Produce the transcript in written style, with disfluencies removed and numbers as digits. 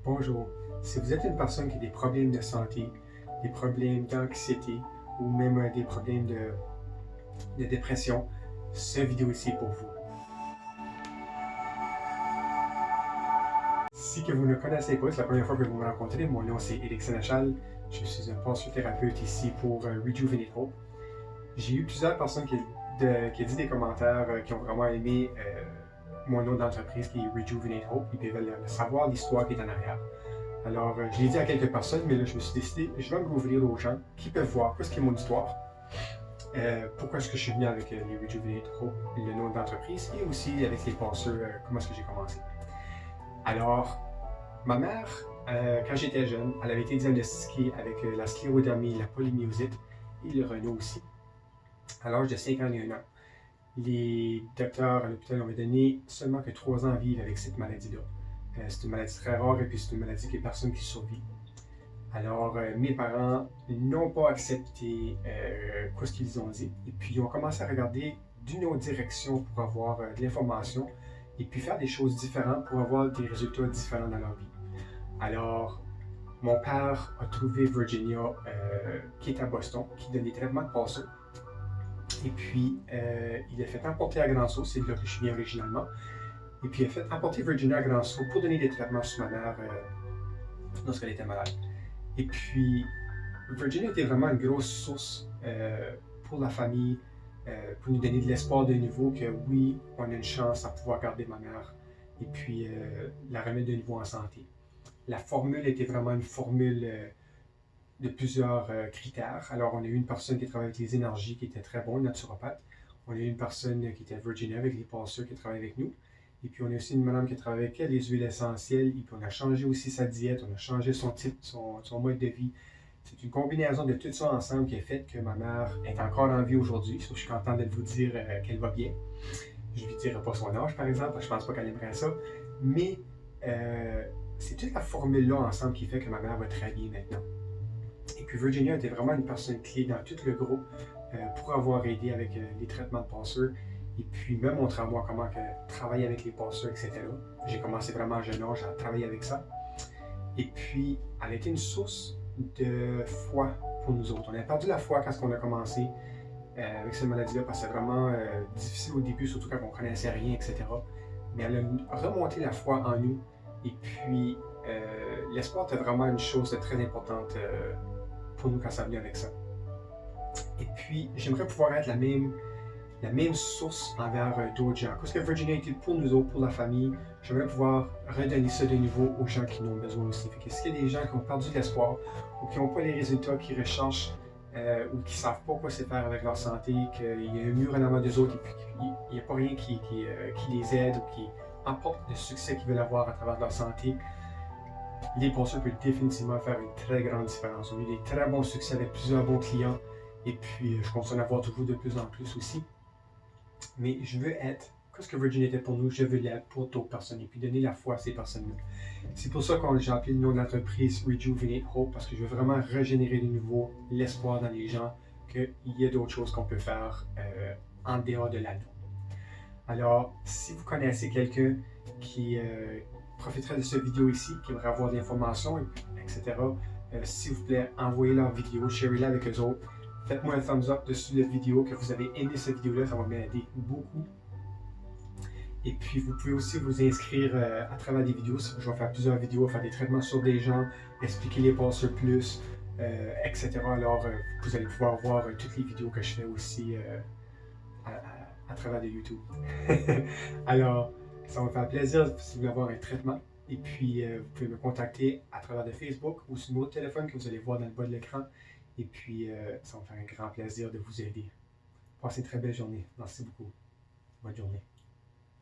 Bonjour, si vous êtes une personne qui a des problèmes de santé, des problèmes d'anxiété ou même des problèmes de dépression, cette vidéo ici est pour vous. Si que vous ne connaissez pas, c'est la première fois que vous me rencontrez, mon nom c'est Eric Sénéchal, je suis un penseur-thérapeute ici pour Rejuvenate Hope. J'ai eu plusieurs personnes qui ont dit des commentaires qui ont vraiment aimé mon nom d'entreprise qui est Rejuvenate Hope, ils veulent savoir l'histoire qui est en arrière. Alors, je l'ai dit à quelques personnes, mais là, je me suis décidé, je vais m'ouvrir aux gens qui peuvent voir qu'est-ce qui est mon histoire, pourquoi est-ce que je suis venu avec les Rejuvenate Hope, le nom d'entreprise, et aussi avec les penseurs, comment est-ce que j'ai commencé. Alors, ma mère, quand j'étais jeune, elle avait été diagnostiquée avec la sclérodermie, la polymyosite et le Raynaud aussi, à l'âge de 51 ans. Les docteurs à l'hôpital m'avaient donné seulement que 3 ans à vivre avec cette maladie-là. C'est une maladie très rare et puis c'est une maladie qu'il n'y a personne qui survit. Alors, mes parents n'ont pas accepté ce qu'ils ont dit et puis ils ont commencé à regarder d'une autre direction pour avoir de l'information et puis faire des choses différentes pour avoir des résultats différents dans leur vie. Alors, mon père a trouvé Virginia, qui est à Boston, qui donne des traitements de passaux. Et puis, il a fait importer à Grand Sault, c'est de là que je viens originalement. Et puis, il a fait apporter Virginia à Grand Sault pour donner des traitements sur ma mère lorsqu'elle était malade. Et puis, Virginia était vraiment une grosse source pour la famille, pour nous donner de l'espoir de nouveau que oui, on a une chance à pouvoir garder ma mère et puis la remettre de nouveau en santé. La formule était vraiment une formule de plusieurs critères. Alors, on a eu une personne qui travaille avec les énergies qui était très bon, naturopathe. On a eu une personne qui était Virginia avec les passeurs qui travaillent avec nous. Et puis, on a aussi une madame qui travaille avec les huiles essentielles. Et puis, on a changé aussi sa diète, on a changé son type, son mode de vie. C'est une combinaison de tout ça ensemble qui a fait que ma mère est encore en vie aujourd'hui. Je suis content de vous dire qu'elle va bien. Je ne lui dirai pas son âge, par exemple, je ne pense pas qu'elle aimerait ça. Mais c'est toute la formule-là ensemble qui fait que ma mère va très bien maintenant. Et puis Virginia était vraiment une personne clé dans tout le groupe pour avoir aidé avec les traitements de passeurs et puis me montrer à moi comment travailler avec les passeurs, etc. J'ai commencé vraiment à jeune âge à travailler avec ça. Et puis, elle a été une source de foi pour nous autres. On a perdu la foi quand on a commencé avec cette maladie-là parce que c'était vraiment difficile au début, surtout quand on ne connaissait rien, etc. Mais elle a remonté la foi en nous. Et puis, l'espoir était vraiment une chose très importante pour nous quand ça vient avec ça. Et puis, j'aimerais pouvoir être la même source envers d'autres gens. Parce que Virginia était pour nous autres, pour la famille, j'aimerais pouvoir redonner ça de nouveau aux gens qui en ont besoin aussi. Fait que s'il y a des gens qui ont perdu l'espoir ou qui n'ont pas les résultats qu'ils recherchent ou qui ne savent pas quoi c'est faire avec leur santé, qu'il y a un mur en avant d'eux autres et puis qu'il n'y a pas rien qui les aide ou qui apporte le succès qu'ils veulent avoir à travers leur santé, les passeurs peuvent définitivement faire une très grande différence. On a eu des très bons succès avec plusieurs bons clients et puis je continue à avoir toujours de plus en plus aussi. Mais je veux être, qu'est-ce que Virginia était pour nous, je veux l'être pour d'autres personnes et puis donner la foi à ces personnes-là. C'est pour ça que j'ai appelé le nom de l'entreprise Rejuvenate Hope parce que je veux vraiment régénérer de nouveau l'espoir dans les gens qu'il y a d'autres choses qu'on peut faire en dehors de l'anneau. Alors, si vous connaissez quelqu'un qui profiterait de cette vidéo ici, qui aimerait avoir de l'information, etc., s'il vous plaît, envoyez leur vidéo, share-la avec eux autres. Faites-moi un thumbs up dessus la vidéo, que vous avez aimé cette vidéo-là, ça va m'aider beaucoup. Et puis, vous pouvez aussi vous inscrire à travers des vidéos. Je vais faire plusieurs vidéos, faire des traitements sur des gens, expliquer les passeurs plus, etc. Alors, vous allez pouvoir voir toutes les vidéos que je fais aussi à travers de YouTube. Alors, ça va me faire plaisir si vous voulez avoir un traitement. Et puis, vous pouvez me contacter à travers de Facebook ou sur mon téléphone que vous allez voir dans le bas de l'écran. Et puis, ça va me faire un grand plaisir de vous aider. Passez une très belle journée. Merci beaucoup. Bonne journée.